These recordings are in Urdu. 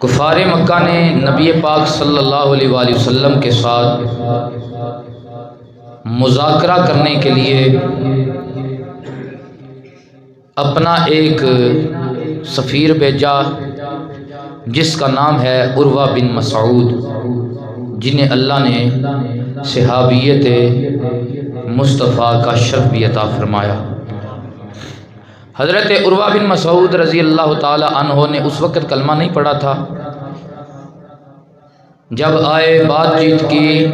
کفار مکہ نے نبی پاک صلی اللہ علیہ وآلہ وسلم کے ساتھ مذاکرہ کرنے کے لیے اپنا ایک سفیر بھیجا جس کا نام ہے عروہ بن مسعود، جنہیں اللہ نے صحابیت مصطفیٰ کا شرف بھی عطا فرمایا۔ حضرت عروہ بن مسعود رضی اللہ تعالی عنہ نے اس وقت کلمہ نہیں پڑھا تھا۔ جب آئے بات چیت کی،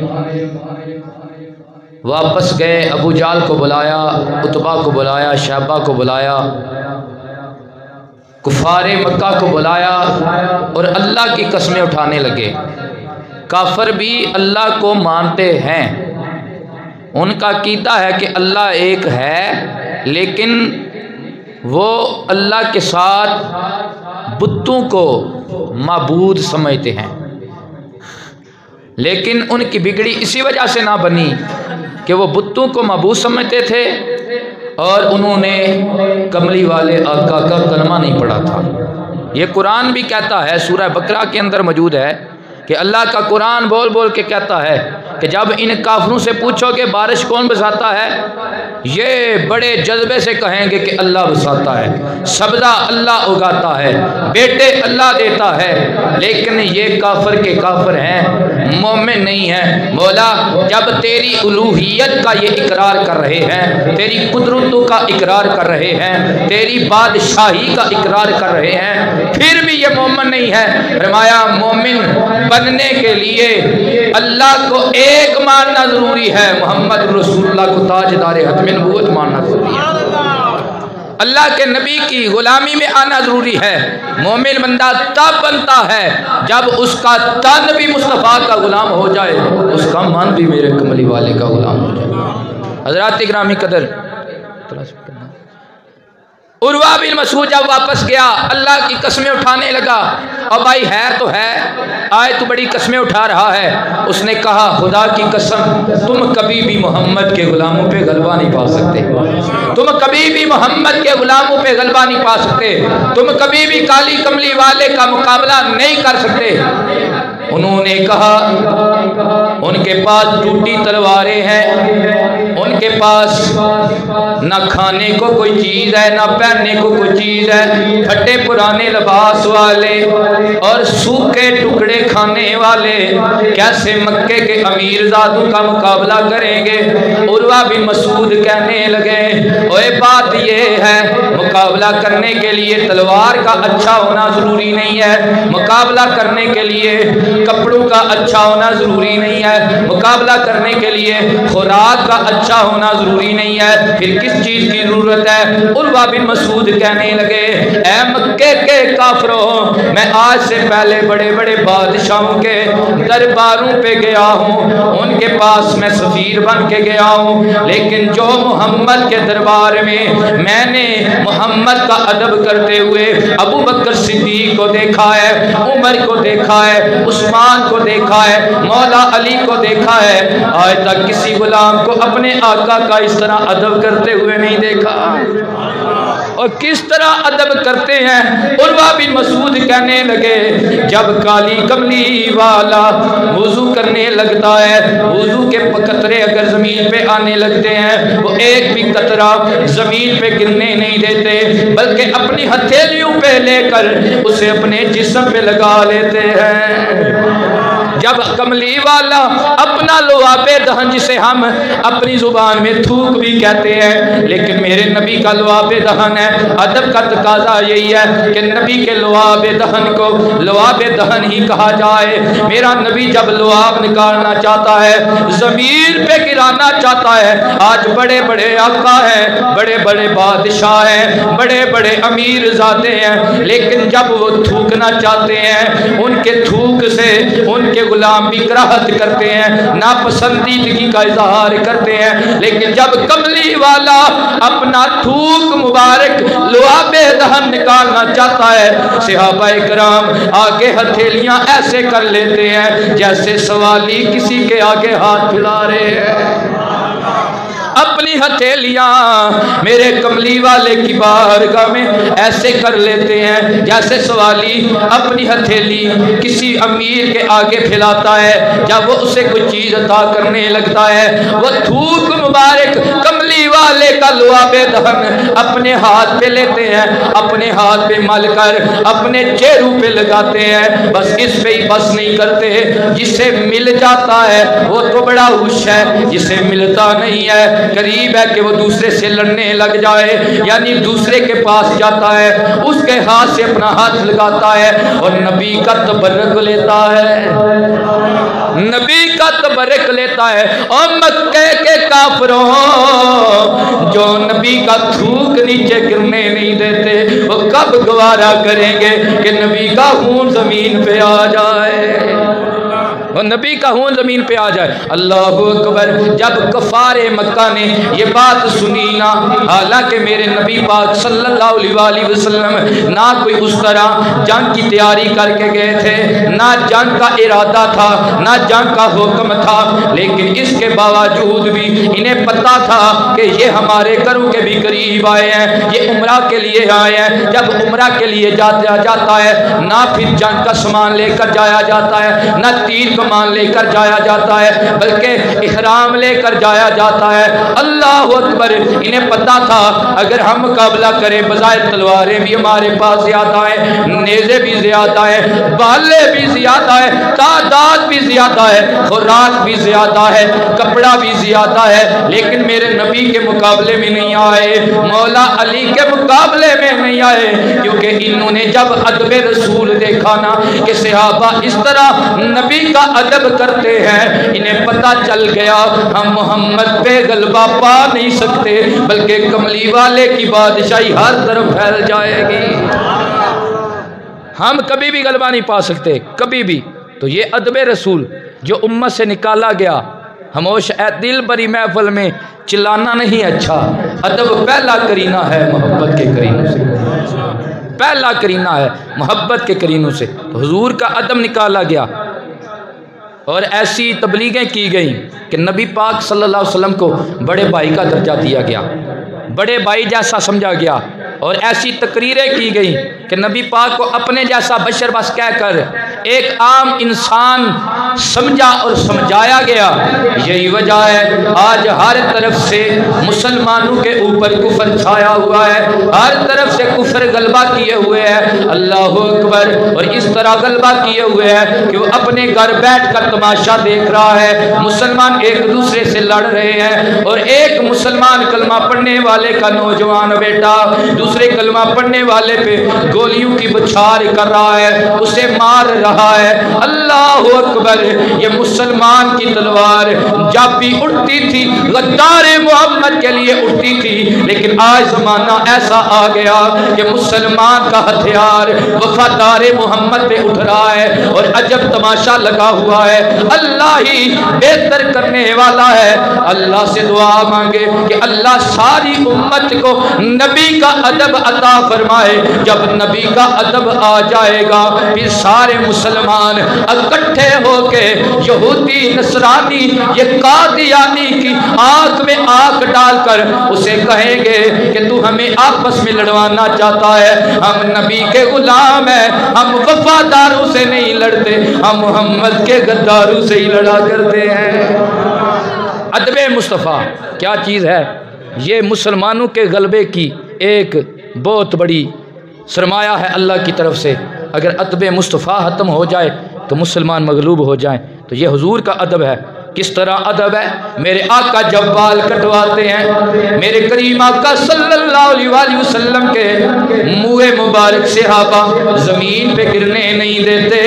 واپس گئے، ابو جہل کو بلایا، عتبہ کو بلایا، شیبہ کو بلایا، کفار مکہ کو بلایا اور اللہ کی قسمیں اٹھانے لگے۔ کافر بھی اللہ کو مانتے ہیں، ان کا عقیدہ ہے کہ اللہ ایک ہے، لیکن وہ اللہ کے ساتھ بتوں کو معبود سمجھتے ہیں۔ لیکن ان کی بگڑی اسی وجہ سے نہ بنی کہ وہ بتوں کو معبود سمجھتے تھے اور انہوں نے کملی والے آقا کا کلمہ نہیں پڑھا تھا۔ یہ قرآن بھی کہتا ہے، سورہ بقرہ کے اندر موجود ہے کہ اللہ کا قرآن بول بول کے کہتا ہے کہ جب ان کافروں سے پوچھو کہ بارش کون برساتا ہے، یہ بڑے جذبے سے کہیں گے کہ اللہ برساتا ہے، سبزہ اللہ اگاتا ہے، بیٹے اللہ دیتا ہے، لیکن یہ کافر کے کافر ہیں، مومن نہیں ہیں۔ مولا جب تیری الوہیت کا یہ اقرار کر رہے ہیں، تیری قدرتوں کا اقرار کر رہے ہیں، تیری بادشاہی کا اقرار کر رہے ہیں، پھر بھی یہ مومن نہیں ہے۔ فرمایا مومن بننے کے لیے اللہ کو ایک ماننا ضروری ہے، محمد رسول اللہ کو تاجدار ختم نبوت ماننا ضروری ہے، اللہ کے نبی کی غلامی میں آنا ضروری ہے۔ مومن بندہ تب بنتا ہے جب اس کا تن بھی مصطفیٰ کا غلام ہو جائے، اس کا من بھی میرے کملی والے کا غلام ہو جائے۔ حضرات گرامی قدر، عروہ بن مسعود جب واپس گیا اللہ کی قسمیں اٹھانے لگا، اور بھائی ہے تو ہے، آئے تو بڑی قسمیں اٹھا رہا ہے۔ اس نے کہا خدا کی قسم تم کبھی بھی محمد کے غلاموں پہ غلبہ نہیں پا سکتے، تم کبھی بھی محمد کے غلاموں پہ غلبہ نہیں پا سکتے، تم کبھی بھی کالی کملی والے کا مقابلہ نہیں کر سکتے۔ انہوں نے کہا ان کے پاس ٹوٹی تلواریں ہیں، ان کے پاس نہ کھانے کو کوئی چیز ہے، نہ پہننے کو کوئی چیز ہے، پھٹے پرانے لباس والے اور سوکھے ٹکڑے کھانے والے کیسے مکے کے امیر زادوں کا مقابلہ کریں گے؟ عروہ بن مسعود کہنے لگے اوے بات یہ ہے، مقابلہ کرنے کے لیے تلوار کا اچھا ہونا ضروری نہیں ہے، مقابلہ کرنے کے لیے کپڑوں کا اچھا ہونا ضروری نہیں ہے، مقابلہ کرنے کے لیے خوراک کا اچھا ہونا ضروری نہیں ہے، پھر کس چیز کی ضرورت ہے؟ عروہ بن مسعود کہنے لگے اے مکے کے کافروں، میں آج سے پہلے بڑے بڑے بادشاہوں کے درباروں پہ گیا ہوں، ان کے پاس میں سفیر بن کے گیا ہوں، لیکن جو محمد کے دربار میں نے محمد کا ادب کرتے ہوئے ابو بکر صدیق کو دیکھا ہے، عمر کو دیکھا ہے، عثمان کو دیکھا ہے، مولا علی کو دیکھا ہے، آج تک کسی غلام کو اپنے آقا کا اس طرح ادب کرتے ہوئے نہیں دیکھا۔ اور کس طرح ادب کرتے ہیں؟ عروہ بن مسعود کہنے لگے جب کالی کملی والا وضو کرنے لگتا ہے، وضو کے قطرے اگر زمین پہ آنے لگتے ہیں، وہ ایک بھی قطرہ زمین پہ گرنے نہیں دیتے، بلکہ اپنی ہتھیلیوں پہ لے کر اسے اپنے جسم پہ لگا لیتے ہیں۔ جب کملی والا اپنا لعاب دہن، جسے ہم اپنی زبان میں تھوک بھی کہتے ہیں لیکن میرے نبی کا لعاب دہن ہے، ادب کا تقاضا یہی ہے کہ نبی کے لعاب دہن کو لعاب دہن ہی کہا جائے۔ میرا نبی جب لعاب نکالنا چاہتا ہے، زمین پہ گرانا چاہتا ہے، آج بڑے بڑے آقا ہیں، بڑے بڑے بادشاہ ہیں، بڑے بڑے امیر زادے ہیں، لیکن جب وہ تھوکنا چاہتے ہیں، ان کے تھوک سے ان کے غلام بھی کراہت کرتے ہیں، ناپسندیدگی کا اظہار کرتے ہیں، لیکن جب کملی والا اپنا تھوک مبارک لعاب دہن نکالنا چاہتا ہے، صحابہ کرام آگے ہتھیلیاں ایسے کر لیتے ہیں جیسے سوالی کسی کے آگے ہاتھ پھیلا رہے ہیں، اپنی اپنی ہتھیلیاں میرے کملی والے کی بارگاہ میں ایسے کر لیتے ہیں جیسے سوالی اپنی ہتھیلی کسی امیر کے آگے پھیلاتا ہے جب وہ اسے کوئی چیز عطا کرنے لگتا ہے، وہ تھوک مبارک کملی والے کا لعاب دہن اپنے ہاتھ پہ لیتے ہیں، اپنے ہاتھ پہ مل کر اپنے چہروں پہ لگاتے ہیں، بس اس پہ ہی بس نہیں کرتے، جسے مل جاتا ہے وہ تو بڑا خوش ہے، جسے ملتا نہیں ہے قریب ہے کہ وہ دوسرے سے لڑنے لگ جائے، یعنی دوسرے کے پاس جاتا ہے اس کے ہاتھ سے اپنا ہاتھ لگاتا ہے اور نبی کا تبرک لیتا ہے، نبی کا تبرک لیتا ہے۔ اور مکے کے کافروں جو نبی کا تھوک نیچے گرنے نہیں دیتے، وہ کب گوارا کریں گے کہ نبی کا خون زمین پہ آ جائے، وہ نبی کا خون زمین پہ آ جائے۔ اللہ اکبر۔ جب کفار مکہ نے یہ بات سنی نا، حالانکہ میرے نبی پاک صلی اللہ علیہ وسلم نہ کوئی اس طرح جنگ کی تیاری کر کے گئے تھے، نہ جنگ کا ارادہ تھا، نہ جنگ کا حکم تھا، لیکن اس کے باوجود بھی انہیں پتا تھا کہ یہ ہمارے گھروں کے بھی قریب آئے ہیں، یہ عمرہ کے لیے آئے ہیں۔ جب عمرہ کے لیے جاتا ہے نہ پھر جنگ کا سامان لے کر جایا جاتا ہے، نہ تیر کمان لے کر جایا جاتا ہے، بلکہ احرام لے کر جایا جاتا ہے۔ اللہ اکبر۔ انہیں پتا تھا اگر ہم مقابلہ کریں بظاہر تلواریں بھی ہمارے پاس زیادہ ہیں، نیزے بھی زیادہ ہیں، بالے بھی زیادہ ہیں، تعداد بھی زیادہ ہے، خوراک بھی زیادہ ہے، کپڑا بھی زیادہ ہے، لیکن میرے نبی کے مقابلے میں نہیں آئے، مولا علی کے مقابلے میں نہیں آئے، کیونکہ انہوں نے جب ادب رسول دیکھا نا کہ صحابہ اس طرح نبی کا ادب کرتے ہیں، انہیں پتا چل گیا ہم محمد پہ غلبہ پا نہیں سکتے، بلکہ کملی والے کی بادشاہی ہر طرف پھیل جائے گی، ہم کبھی بھی غلبہ نہیں پا سکتے، کبھی بھی۔ تو یہ ادب رسول جو امت سے نکالا گیا، خاموش اے دل بری محفل میں چلانا نہیں اچھا، ادب پہلا کرینہ ہے محبت کے کرینوں سے، پہلا کرینہ ہے محبت کے کرینوں سے۔ تو حضور کا ادب نکالا گیا اور ایسی تبلیغیں کی گئیں کہ نبی پاک صلی اللہ علیہ وسلم کو بڑے بھائی کا درجہ دیا گیا، بڑے بھائی جیسا سمجھا گیا، اور ایسی تقریریں کی گئیں کہ نبی پاک کو اپنے جیسا بشر بس کہہ کر ایک عام انسان سمجھا اور سمجھایا گیا۔ یہی وجہ ہے آج ہر طرف سے مسلمانوں کے اوپر کفر چھایا ہوا ہے، ہر طرف سے کفر غلبہ کیے ہوئے ہے، اللہ اکبر۔ اور اس طرح غلبہ کیے ہوئے ہے کہ وہ اپنے گھر بیٹھ کر تماشا دیکھ رہا ہے، مسلمان ایک دوسرے سے لڑ رہے ہیں، اور ایک مسلمان کلمہ پڑھنے والے کا نوجوان بیٹا دوسرے کلمہ پڑھنے والے پہ گولیوں کی بچھار کر رہا ہے، اسے مار رہا ہے۔ اللہ اکبر۔ یہ مسلمان کی تلوار جب بھی اٹھتی تھی غدار محمد کے لیے اٹھتی تھی، لیکن آج زمانہ ایسا آ گیا کہ مسلمان کا ہتھیار وفادار محمد پہ اٹھ رہا ہے، اور عجب تماشا لگا ہوا ہے۔ اللہ ہی بہتر کرنے والا ہے۔ اللہ سے دعا مانگے کہ اللہ ساری امت کو نبی کا ادب عطا فرمائے۔ جب نبی کا ادب آ جائے گا پھر سارے مسلمان اکٹھے ہو کے یہودی نصرانی یہ قادیانی کی آنکھ میں آنکھ ڈال کر اسے کہیں گے کہ تو ہمیں آپس میں لڑوانا چاہتا ہے، ہم نبی کے غلام ہیں، ہم وفاداروں سے نہیں لڑتے، ہم محمد کے غداروں سے ہی لڑا کرتے ہیں۔ ادب مصطفیٰ کیا چیز ہے؟ یہ مسلمانوں کے غلبے کی ایک بہت بڑی سرمایہ ہے اللہ کی طرف سے۔ اگر ادب مصطفیٰ ختم ہو جائے تو مسلمان مغلوب ہو جائیں۔ تو یہ حضور کا ادب ہے۔ کس طرح ادب ہے؟ میرے آقا جب بال کٹواتے ہیں میرے کریم آقا صلی اللہ علیہ وسلم کے منہ مبارک صحابہ زمین پہ گرنے نہیں دیتے،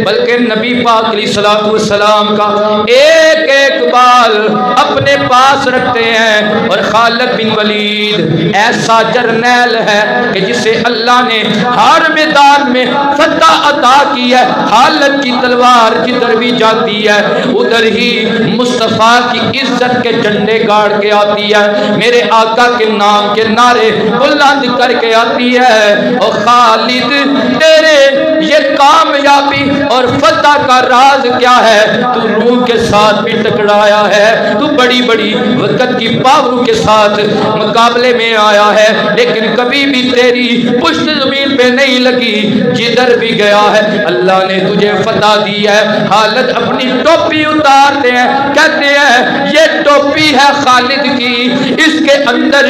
بلکہ نبی پاک علیہ الصلوۃ والسلام کا ایک ایک بال اپنے پاس رکھتے ہیں۔ اور خالد بن ولید ایسا جرنیل ہے کہ جسے اللہ نے ہر میدان میں فتح عطا کی ہے، خالد کی تلوار جدھر بھی جاتی ہے ادھر ہی مصطفیٰ کی عزت کے جھنڈے گاڑ کے آتی ہے، میرے آقا کے نام کے نعرے بلند کر کے آتی ہے۔ اور خالد تیرے یہ کام کامیابی اور فتح کا راز کیا ہے؟ تو روح کے ساتھ بھی ٹکرایا ہے، تو بڑی بڑی وقت کی پاوروں کے ساتھ مقابلے میں آیا ہے، لیکن کبھی بھی تیری پشت زمین پہ نہیں لگی۔ جدھر بھی گیا ہے اللہ نے تجھے فتح دی ہے۔ خالد اپنی ٹوپی اتارتے ہیں، کہتے ہیں یہ ٹوپی ہے خالد کی، اس کے اندر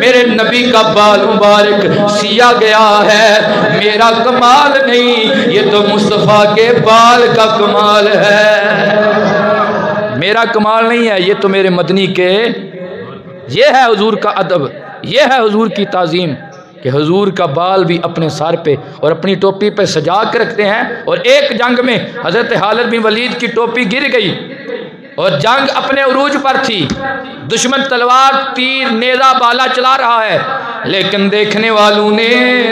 میرے نبی کا بال مبارک سیا گیا ہے، میرا کمال نہیں، یہ تو مصطفیٰ کے بال کا کمال ہے، میرا کمال نہیں ہے، یہ تو میرے مدنی کے۔ یہ ہے حضور کا ادب، یہ ہے حضور کی تعظیم کہ حضور کا بال بھی اپنے سر پہ اور اپنی ٹوپی پہ سجا کے رکھتے ہیں۔ اور ایک جنگ میں حضرت خالد بن ولید کی ٹوپی گر گئی اور جنگ اپنے عروج پر تھی، دشمن تلوار تیر نیزہ بالا چلا رہا ہے، لیکن دیکھنے والوں نے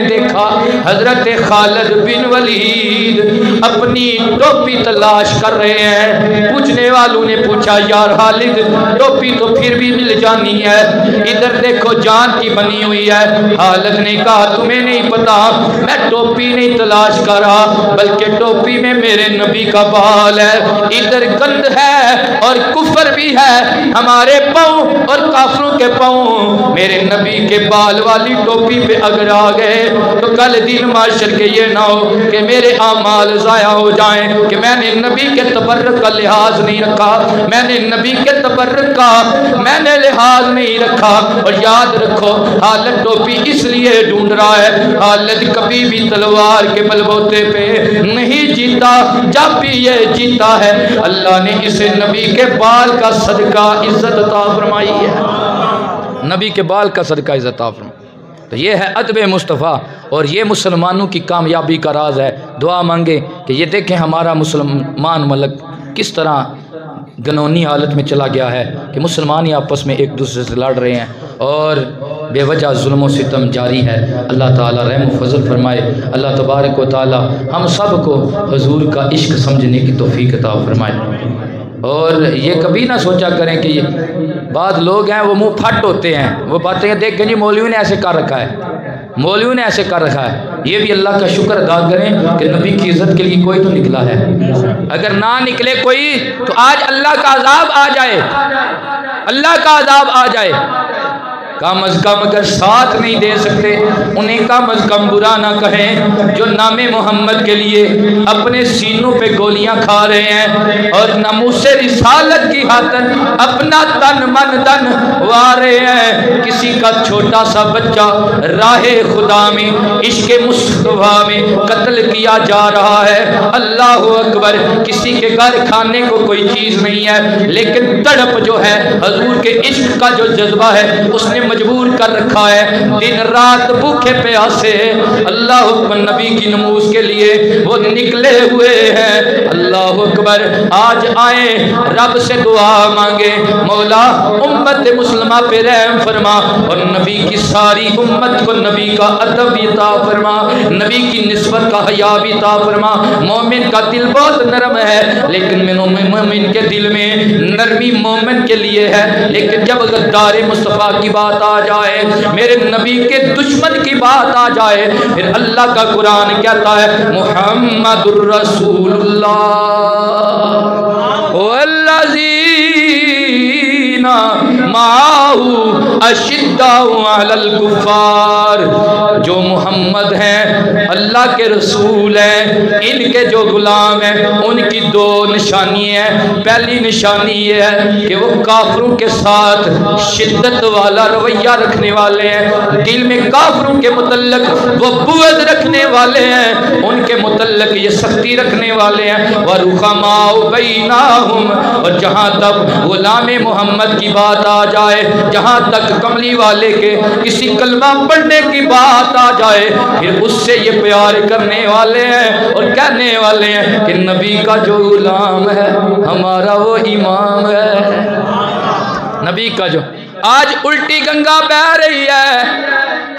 دیکھا حضرت خالد بن ولید اپنی ٹوپی تلاش کر رہے ہیں۔ پوچھنے والوں نے پوچھا یار خالد ٹوپی تو پھر بھی مل جانی ہے، ادھر دیکھو جان کی بنی ہوئی ہے۔ خالد نے کہا تمہیں نہیں پتا، میں ٹوپی نہیں تلاش کر رہا بلکہ ٹوپی میں میرے نبی کا بال ہے، ادھر گند ہے اور کفر بھی ہے، ہمارے پاؤں اور کافروں کے پاؤں میرے نبی کے بال والی ٹوپی پہ اگر آ گئے تو کل دن معاشر کے یہ نہ ہو کہ میرے اعمال ضائع ہو جائیں کہ میں نے نبی کے تبرک کا لحاظ نہیں رکھا، میں نے نبی کے تبرک کا میں نے لحاظ نہیں رکھا۔ اور یاد رکھو خالد ٹوپی اس لیے ڈھونڈ رہا ہے، خالد کبھی بھی تلوار کے بلبوتے پہ نہیں جیتا، جب بھی یہ جیتا ہے اللہ نے اسے نبی کے بال کا صدقہ عزت عطا فرمائی ہے، نبی کے بال کا صدقہ عزت عطا فرمائی۔ تو یہ ہے ادب مصطفیٰ اور یہ مسلمانوں کی کامیابی کا راز ہے۔ دعا مانگے کہ یہ دیکھیں ہمارا مسلمان ملک کس طرح گنونی حالت میں چلا گیا ہے کہ مسلمان ہی آپس میں ایک دوسرے سے لڑ رہے ہیں اور بے وجہ ظلم و ستم جاری ہے۔ اللہ تعالیٰ رحم و فضل فرمائے، اللہ تبارک و تعالیٰ ہم سب کو حضور کا عشق سمجھنے کی توفیق عطا فرمائے۔ اور یہ کبھی نہ سوچا کریں کہ یہ بعض لوگ ہیں وہ منہ پھٹ ہوتے ہیں، وہ باتیں دیکھ جی مولوی نے ایسے کر رکھا ہے، مولوی نے ایسے کر رکھا ہے۔ یہ بھی اللہ کا شکر ادا کریں کہ نبی کی عزت کے لیے کوئی تو نکلا ہے، اگر نہ نکلے کوئی تو آج اللہ کا عذاب آ جائے، اللہ کا عذاب آ جائے۔ کم از کم اگر ساتھ نہیں دے سکتے انہیں کم از کم برا نہ کہیں جو نام محمد کے لیے اپنے سینوں پہ گولیاں کھا رہے ہیں اور ناموس رسالت کی خاطر اپنا تن من دن وارے ہیں۔ کسی کا چھوٹا سا بچہ راہ خدا میں عشق مصطفیٰ میں قتل کیا جا رہا ہے، اللہ اکبر۔ کسی کے گھر کھانے کو کوئی چیز نہیں ہے لیکن تڑپ جو ہے حضور کے عشق کا جو جذبہ ہے اس نے مجبور کر رکھا ہے، دن رات بھوکے پیاسے اللہ اکبر نبی کی نموز کے لیے وہ نکلے ہوئے ہیں۔ اللہ اکبر، آج آئیں رب سے دعا مانگے مولا امت مسلمہ پہ رحم فرما اور نبی کی ساری امت کو نبی کا ادب عطا فرما، نبی کی نسبت کا حیا بھی عطا فرما۔ مومن کا دل بہت نرم ہے لیکن مومن کے دل میں نرمی مومن کے لیے ہے، لیکن جب غدار مصطفیٰ کی بات آ جائے، میرے نبی کے دشمن کی بات آ جائے، پھر اللہ کا قرآن کہتا ہے محمد الرسول اللہ والذین معہ اشداء علی الکفار، جو محمد ہیں اللہ کے رسول ہیں، ان کے جو غلام ہیں ان کی دو نشانی ہیں۔ پہلی نشانی یہ ہے کہ وہ کافروں کے ساتھ شدت والا رویہ رکھنے والے ہیں، دل میں کافروں کے متعلق وہ بغض رکھنے والے ہیں، ان کے متعلق یہ سختی رکھنے والے ہیں۔ وَرُحَمَاءُ بَيْنَهُمْ، اور جہاں تک غلام محمد کی بات آ جائے، جہاں تک کملی والے کے کسی کلمہ پڑھنے کی بات آ جائے، پھر اس سے یہ پیار کرنے والے ہیں اور کہنے والے ہیں کہ نبی کا جو غلام ہے ہمارا وہ امام ہے، نبی کا جو۔ آج الٹی گنگا بہ رہی ہے،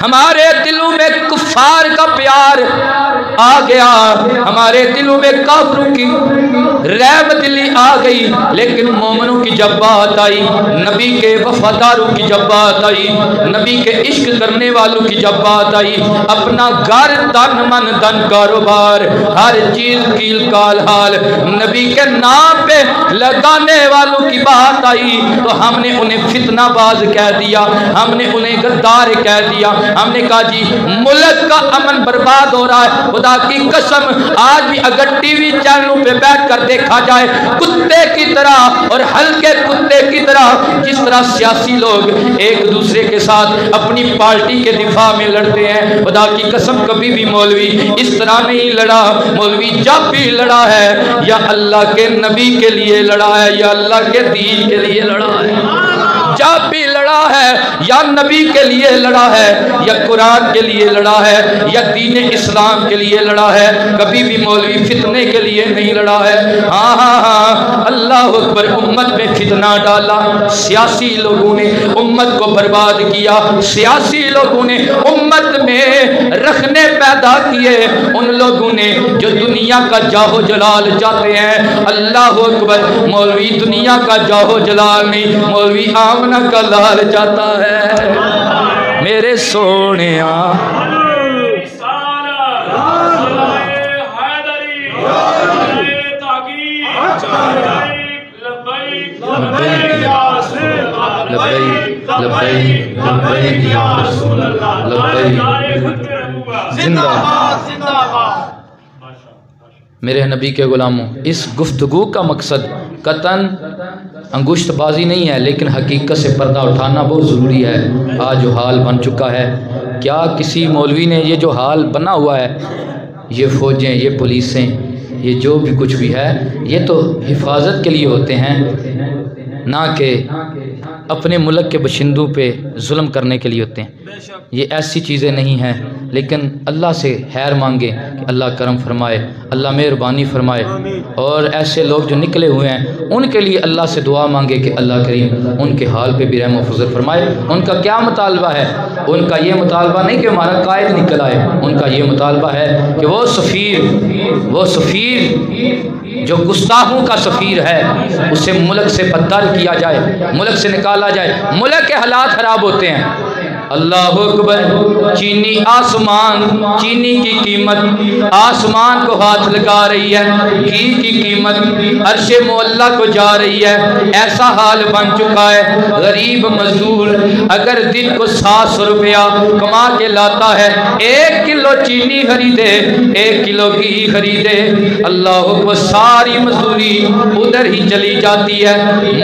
ہمارے دلوں میں کفار کا پیار آ گیا, ہمارے دلوں میں کافروں کی رحمت دلی آ گئی, لیکن مومنوں کی جب بات آئی, نبی کے وفاداروں کی جب بات آئی, نبی کے عشق کرنے والوں کی جب بات آئی, اپنا گھر تن من دن کاروبار ہر چیز کیل کال حال نبی کے نام پہ لگانے والوں کی بات آئی, تو ہم نے انہیں فتنہ باز کہہ دیا, ہم نے انہیں غدار کہہ دیا, ہم نے کہا جی ملک کا امن برباد ہو رہا ہے. خدا کی قسم آج بھی اگر ٹی وی چینلوں پہ بیٹھ کر دیکھا جائے کتے کی طرح اور ہلکے کتے کی طرح جس طرح سیاسی لوگ ایک دوسرے کے ساتھ اپنی پارٹی کے دفاع میں لڑتے ہیں, خدا کی قسم کبھی بھی مولوی اس طرح نہیں لڑا. مولوی جب بھی لڑا ہے یا اللہ کے نبی کے لیے لڑا ہے یا اللہ کے دین کے لیے لڑا ہے, جب بھی لڑا ہے یا نبی کے لیے لڑا ہے یا قرآن کے لیے لڑا ہے یا دین اسلام کے لیے لڑا ہے, کبھی بھی مولوی فتنے کے لیے نہیں لڑا ہے. ہاں ہاں ہاں اللہ اکبر, امت میں فتنہ ڈالا, سیاسی لوگوں نے امت کو برباد کیا, سیاسی لوگوں نے امت میں رکھنے پیدا کیے, ان لوگوں نے جو دنیا کا جاہو جلال چاہتے ہیں. اللہ اکبر, مولوی دنیا کا جاہو جلال نہیں, مولوی آمنہ کا لال چاہتا ہے. میرے سونیا میرے نبی کے غلاموں, اس گفتگو کا مقصد قطعاً انگشت بازی نہیں ہے, لیکن حقیقت سے پردہ اٹھانا بہت ضروری ہے. آج جو حال بن چکا ہے, کیا کسی مولوی نے یہ جو حال بنا ہوا ہے, یہ فوجیں, یہ پولیسیں, یہ جو بھی کچھ بھی ہے, یہ تو حفاظت کے لیے ہوتے ہیں, نہ کہ اپنے ملک کے باشندوں پہ ظلم کرنے کے لیے ہوتے ہیں. یہ ایسی چیزیں نہیں ہیں, لیکن اللہ سے خیر مانگیں کہ اللہ کرم فرمائے, اللہ مہربانی فرمائے, اور ایسے لوگ جو نکلے ہوئے ہیں ان کے لیے اللہ سے دعا مانگے کہ اللہ کریم ان کے حال پہ بھی رحم و فضل فرمائے. ان کا کیا مطالبہ ہے؟ ان کا یہ مطالبہ نہیں کہ ہمارا قائد نکل آئے, ان کا یہ مطالبہ ہے کہ وہ سفیر جو گستاخوں کا سفیر ہے اسے ملک سے بدتر کیا جائے, ملک سے نکالا جائے. ملک کے حالات خراب ہوتے ہیں. اللہ اکبر, چینی آسمان, چینی کی قیمت آسمان کو ہاتھ لگا رہی ہے, گھی کی قیمت عرش معلیٰ کو جا رہی ہے. ایسا حال بن چکا ہے, غریب مزدور اگر دن کو 700 روپیہ کما کے لاتا ہے, 1 کلو چینی خریدے, 1 کلو گھی خریدے, اللہ اکبر, ساری مزدوری ادھر ہی چلی جاتی ہے.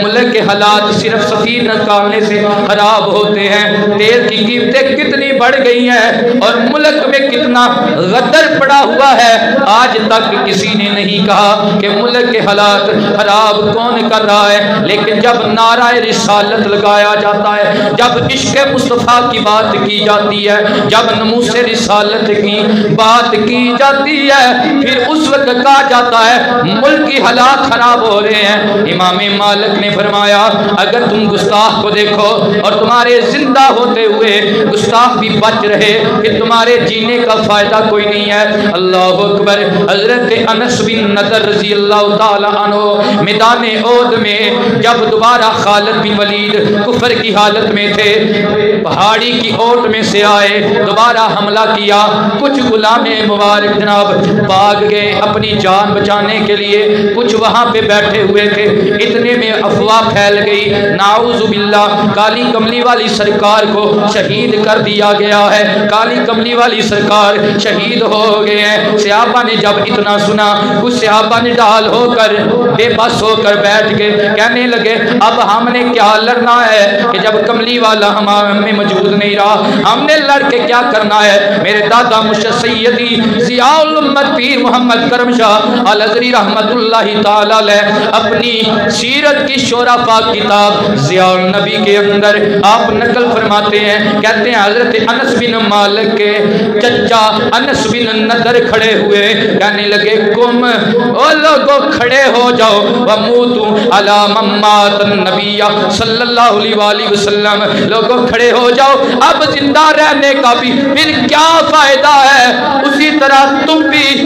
ملک کے حالات صرف سفیر نکالنے سے خراب ہوتے ہیں. تیل کی قیمتیں کتنی بڑھ گئی ہیں اور ملک میں کتنا غدر پڑا ہوا ہے, آج تک کسی نے نہیں کہا کہ ملک کے حالات خراب کون کر رہا ہے. لیکن جب نعرہ رسالت لگایا جاتا ہے, جب عشق مصطفیٰ کی بات کی جاتی ہے, جب ناموس رسالت کی بات کی جاتی ہے, پھر اس وقت کہا جاتا ہے ملک کی حالات خراب ہو رہے ہیں. امام مالک نے فرمایا اگر تم گستاخ کو دیکھو اور تمہارے زندہ ہوتے ہوئے گستاخ بھی بچ رہے کہ تمہارے جینے کا فائدہ کوئی نہیں ہے. اللہ اکبر, حضرت انس بن نضر رضی اللہ تعالی عنہ میدان احد میں جب دوبارہ خالد بن ولید کفر کی حالت میں تھے, پہاڑی کی اوٹ میں سے آئے, دوبارہ حملہ کیا. کچھ غلام مبارک جناب بھاگ گئے اپنی جان بچانے کے لیے, کچھ وہاں پہ بیٹھے ہوئے تھے. اتنے میں افواہ پھیل گئی, نعوذ باللہ, کالی کملی والی سرکار کو شہید کر دیا گیا ہے, کالی کملی والی سرکار شہید ہو گئے ہیں. صحابہ نے جب اتنا سنا, کچھ صحابہ نے ڈال ہو کر بے بس ہو کر بیٹھ گئے, کہنے لگے اب ہم نے کیا لڑنا ہے کہ جب کملی والا ہمیں موجود نہیں رہا, ہم نے لڑ کے کیا کرنا ہے. میرے دادا مرشد سیدی ضیاء الامت پیر محمد کرم شاہ الازہری رحمت اللہ تعالی علیہ اپنی سیرت کی شرفا کتاب ضیاء النبی کے اندر آپ نقل فرماتے ہیں, کہتے ہیں حضرت انس بن مالک کے چچا انس بن نضر کھڑے ہوئے, کہنے لگے کم او لوگوں کھڑے ہو جاؤ, وموتو علی ممات النبی صلی اللہ علیہ وآلہ وسلم, لوگوں کھڑے ہو جاؤ, اب زندہ رہنے کا بھی پھر کیا فائدہ ہے. اسی طرح تم بھی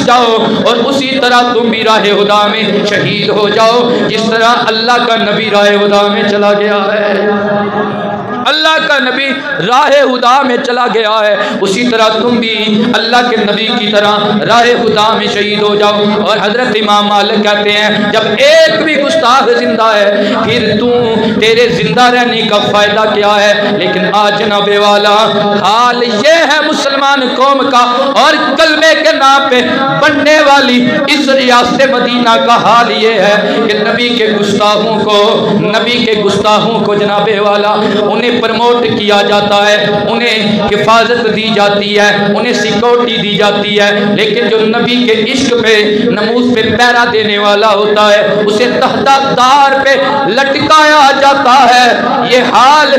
جاؤ اور اسی طرح تم بھی راہ خدا میں شہید ہو جاؤ جس طرح اللہ کا نبی راہ خدا میں چلا گیا ہے، اللہ کا نبی راہ خدا میں چلا گیا ہے، اسی طرح تم بھی اللہ کے نبی کی طرح راہ خدا میں شہید ہو جاؤ۔ اور حضرت امام مالک کہتے ہیں جب ایک بھی گستاخ زندہ ہے پھر تیرے زندہ رہنے کا فائدہ کیا ہے؟ لیکن آج جناب والا حال یہ ہے مسلمان قوم کا اور کلمے کے نام پہ بننے والی اس ریاست مدینہ کا حال یہ ہے کہ نبی کے گستاخوں کو جناب والا انہیں پرموٹ کیا جاتا ہے، انہیں حفاظت دی جاتی ہے، انہیں سیکورٹی دی جاتی ہے، لیکن جو نبی کے عشق پہ ناموس پہ پہرا دینے والا ہوتا ہے اسے تحت دار پہ لٹکایا جاتا ہے۔ یہ حال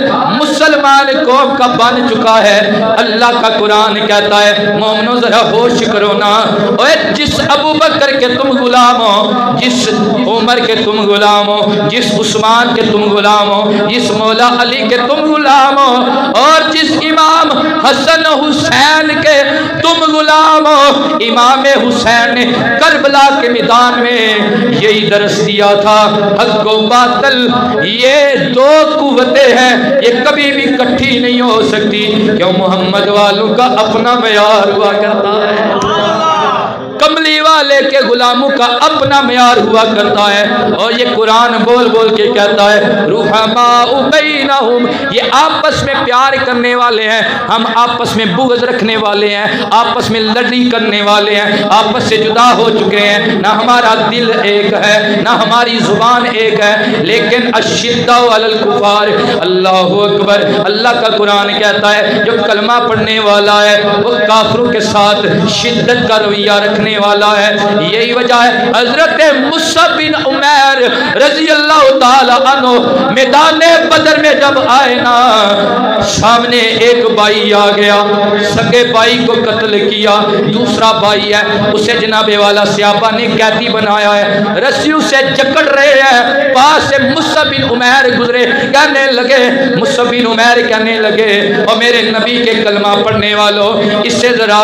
مسلمان قوم کا بن چکا ہے۔ اللہ کا قرآن کہتا ہے مومنو ذرا ہوش کرو نا، اور جس ابو بکر کے تم غلام ہو، جس عمر کے تم غلام ہو، جس عثمان کے تم غلام ہو، جس مولا علی کے تم غلام ہو، اور جس امام حسن حسین کے تم غلام ہو، امام حسین نے کربلا کے میدان میں یہی درس دیا تھا، حق و باطل یہ دو قوتیں ہیں، یہ کبھی بھی اکٹھی نہیں ہو سکتی، کیوں محمد والوں کا اپنا معیار ہوا کرتا ہے، کملی والے کے غلاموں کا اپنا معیار ہوا کرتا ہے۔ اور یہ قرآن بول بول کے کہتا ہے رحماء بینہم، یہ آپس میں پیار کرنے والے ہیں، ہم آپس میں بغض رکھنے والے ہیں، آپس میں لڑائی کرنے والے ہیں، آپس سے جدا ہو چکے ہیں، نہ ہمارا دل ایک ہے نہ ہماری زبان ایک ہے، لیکن الشدہ علی الکفار، اللہ اکبر، اللہ کا قرآن کہتا ہے جو کلمہ پڑھنے والا ہے وہ کافروں کے ساتھ شدت کا رویہ رکھنے والا ہے۔ یہی وجہ ہے حضرت مصعب بن عمیر رضی اللہ تعالی عنہ میدان بدر میں جب آئے نا، سامنے ایک بھائی آ گیا، سگے بھائی کو قتل کیا، دوسرا بھائی ہے اسے جناب والا صحابہ نے قیدی بنایا ہے، رسیوں سے جکڑ رہے ہیں، پاس سے مصعب بن عمیر گزرے، کہنے لگے مصعب بن عمیر کہنے لگے اور میرے نبی کے کلمہ پڑھنے والوں اس سے ذرا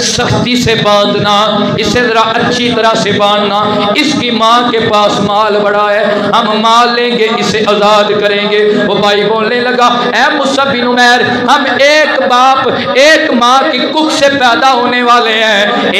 سختی سے باندھنا، اس سے ذرا اچھی طرح سے باندھنا، اس کی ماں کے پاس مال بڑا ہے، ہم مال لیں گے اسے آزاد کریں گے۔ وہ بھائی بولنے لگا اے مصعب بن عمیر، ہم ایک باپ ایک ماں کی ککھ سے پیدا ہونے والے ہیں،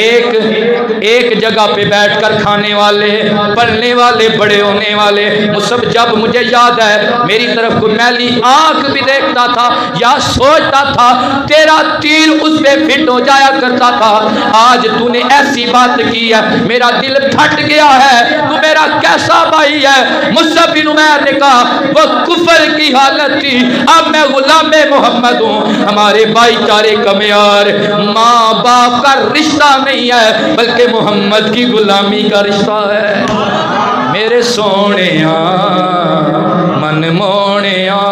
ایک جگہ پہ بیٹھ کر کھانے والے، پڑھنے والے، بڑے ہونے والے۔ مصعب جب مجھے یاد ہے میری طرف کوئی میلی آنکھ بھی دیکھتا تھا یا سوچتا تھا تیرا تیر اس پہ فٹ ہو جایا کرتا تھا، آج تو نے ایسی بات کی ہے میرا دل پھٹ گیا ہے، تو میرا کیسا بھائی ہے؟ مصعب بن عمیر نے کہا وہ کفر کی حالت تھی، اب میں غلام محمد ہوں، ہمارے بھائی چارے کا معیار ماں باپ کا رشتہ نہیں ہے بلکہ محمد کی غلامی کا رشتہ ہے۔ میرے سونےیا من مونےیا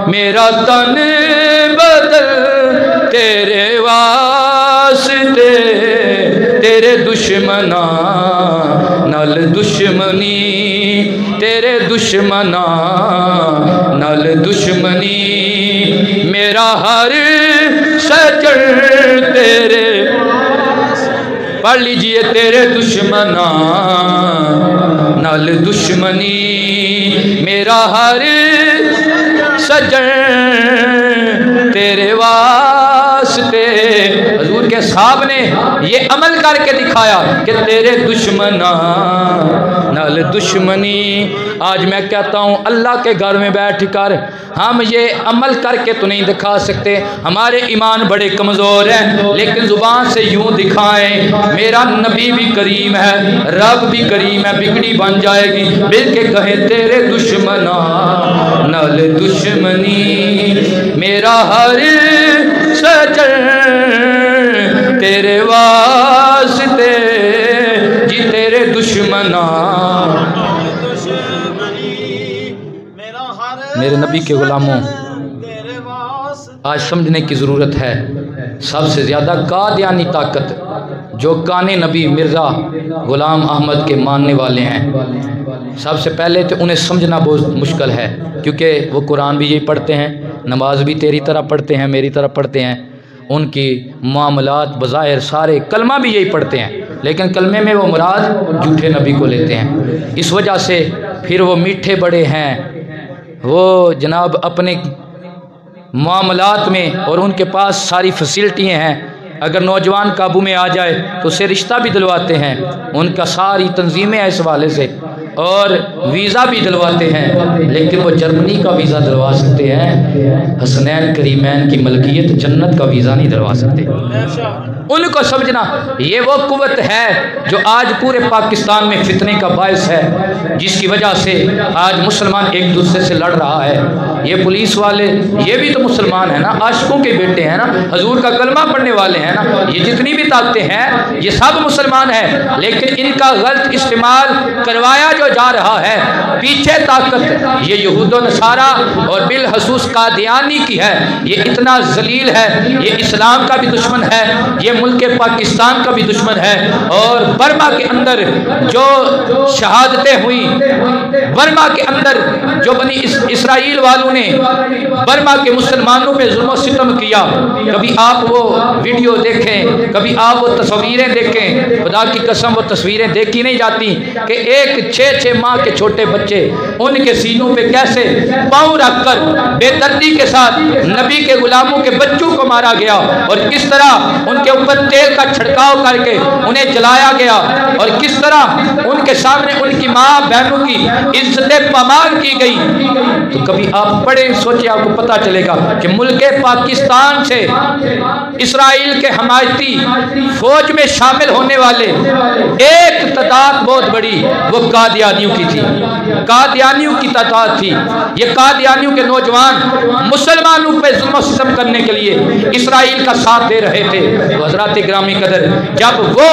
میرا تن بدل تیرے واسطے، تیرے دشمنا نال دشمنی، تیرے دشمنا نال دشمنی، میرا ہر سجن تیرے، پڑھ لیجئے، تیرے دشمنا نال دشمنی، میرا ہر سجن تیرے واسطے۔ حضور کے صحاب نے یہ عمل کر کے دکھایا کہ تیرے دشمنا نال دشمنی۔ آج میں کہتا ہوں اللہ کے گھر میں بیٹھ کر ہم یہ عمل کر کے تو نہیں دکھا سکتے، ہمارے ایمان بڑے کمزور ہیں، لیکن زبان سے یوں دکھائیں میرا نبی بھی کریم ہے، رب بھی کریم ہے، بگڑی بن جائے گی، مل کے کہیں تیرے دشمنا نال دشمنی، میرا ہر سجن تیرے واسطے، جی تیرے دشمنا۔ میرے نبی کے غلاموں آج سمجھنے کی ضرورت ہے، سب سے زیادہ قادیانی طاقت جو کان نبی مرزا غلام احمد کے ماننے والے ہیں، سب سے پہلے تو انہیں سمجھنا بہت مشکل ہے، کیونکہ وہ قرآن بھی یہی پڑھتے ہیں، نماز بھی تیری طرح پڑھتے ہیں، میری طرح پڑھتے ہیں، ان کی معاملات بظاہر سارے کلمہ بھی یہی پڑھتے ہیں، لیکن کلمے میں وہ مراد جھوٹے نبی کو لیتے ہیں۔ اس وجہ سے پھر وہ میٹھے بڑے ہیں، وہ جناب اپنے معاملات میں، اور ان کے پاس ساری فیسلٹیاں ہیں، اگر نوجوان قابو میں آ جائے تو اسے رشتہ بھی دلواتے ہیں، ان کا ساری تنظیمیں ہیں اس حوالے سے، اور ویزا بھی دلواتے ہیں، لیکن وہ جرمنی کا ویزا دلوا سکتے ہیں، حسنین کریمین کی ملکیت جنت کا ویزا نہیں دلوا سکتے۔ ان کو سمجھنا یہ وہ قوت ہے جو آج پورے پاکستان میں فتنے کا باعث ہے، جس کی وجہ سے آج مسلمان ایک دوسرے سے لڑ رہا ہے۔ یہ پولیس والے یہ بھی تو مسلمان ہیں نا، عاشقوں کے بیٹے ہیں نا، حضور کا کلمہ پڑھنے والے ہیں نا، یہ جتنی بھی طاقتیں ہیں یہ سب مسلمان ہیں، لیکن ان کا غلط استعمال کروایا جو جا رہا ہے، پیچھے طاقت یہ یہود و نصارہ اور بالخصوص قادیانی کی ہے۔ یہ اتنا ذلیل ہے، یہ اسلام کا بھی دشمن ہے، یہ ملک پاکستان کا بھی دشمن ہے، اور برما کے اندر جو شہادتیں ہوئی، برما کے اندر جو بنی اسرائیل والوں نے برما کے مسلمانوں پہ ظلم و ستم کیا، کبھی آپ وہ ویڈیو دیکھیں، کبھی آپ وہ تصویریں دیکھیں، خدا کی قسم وہ تصویریں دیکھی نہیں جاتی کہ ایک 6 ماہ کے چھوٹے بچے ان کے سینوں پہ کیسے پاؤں رکھ کر بے دردی کے ساتھ نبی کے غلاموں کے بچوں کو مارا گیا، اور کس طرح ان کے اوپر تیل کا چھڑکاؤ کر کے انہیں جلایا گیا، اور کس طرح ان کے سامنے ان کی ماں بہنوں کی عزت پامال کی گئی۔ تو کبھی آپ پڑھیں، سوچیں، آپ کو پتہ چلے گا کہ ملک پاکستان سے اسرائیل کے حمایتی فوج میں شامل ہونے والے ایک تعداد بہت بڑی وہ قادیانیوں کی تھی، قادیانیوں کی تعداد تھی۔ یہ قادیانیوں کے نوجوان مسلمانوں پہ ظلم و ستم کرنے کے لیے اسرائیل کا ساتھ دے رہے تھے۔ حضرات گرامی قدر، جب وہ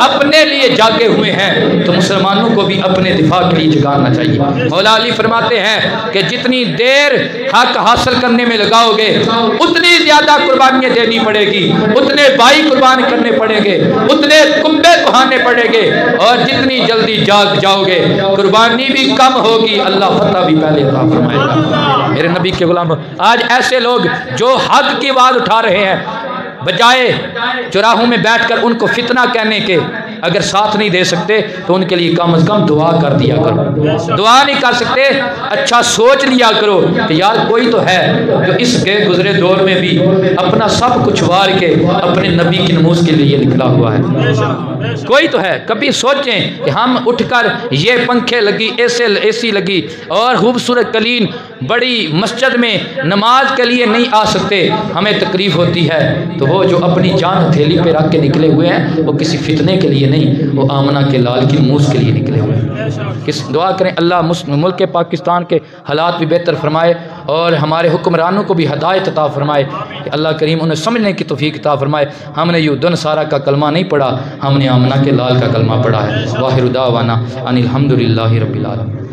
اپنے لیے جاگے ہوئے ہیں تو مسلمانوں کو بھی اپنے دفاع کے لیے جگانا چاہیے۔ مولا علی فرماتے ہیں کہ جتنی دیر حق حاصل کرنے میں لگاؤ گے اتنی زیادہ قربانیاں دینی پڑے گی، اتنے بھائی قربان کرنے پڑیں گے، اتنے کنبے بہانے پڑیں گے، اور جتنی جلدی جاگ جاؤ گے قربانی بھی کم ہوگی، اللہ فتح بھی پہلے عطا فرمائے گا۔ میرے نبی کے غلام، آج ایسے لوگ جو حق کی آواز اٹھا رہے ہیں، بجائے چوراہوں میں بیٹھ کر ان کو فتنہ کہنے کے، اگر ساتھ نہیں دے سکتے تو ان کے لیے کم از کم دعا کر دیا کرو۔ دعا نہیں کر سکتے، اچھا سوچ لیا کرو کہ یار کوئی تو ہے جو اس کے گزرے دور میں بھی اپنا سب کچھ وار کے اپنے نبی کی نموز کے لیے نکلا ہوا ہے، کوئی تو ہے۔ کبھی سوچیں کہ ہم اٹھ کر یہ پنکھے لگی، اے سی لگی اور خوبصورت کلین بڑی مسجد میں نماز کے لیے نہیں آ سکتے، ہمیں تکلیف ہوتی ہے، تو وہ جو اپنی جان ہتھیلی پہ رکھ کے نکلے ہوئے ہیں وہ کسی فتنے کے لیے نہیں، وہ آمنہ کے لال کی نموز کے لیے نکلے ہوئے ہیں۔ دعا کریں اللہ ملک پاکستان کے حالات بھی بہتر فرمائے، اور ہمارے حکمرانوں کو بھی ہدایت عطا فرمائے کہ اللہ کریم انہیں سمجھنے کی توفیق عطا فرمائے۔ ہم نے یہود و نصارہ کا کلمہ نہیں پڑھا، ہم نے آمنہ کے لال کا کلمہ پڑھا ہے۔ واخر دعوانا ان الحمدللہ رب العالمین۔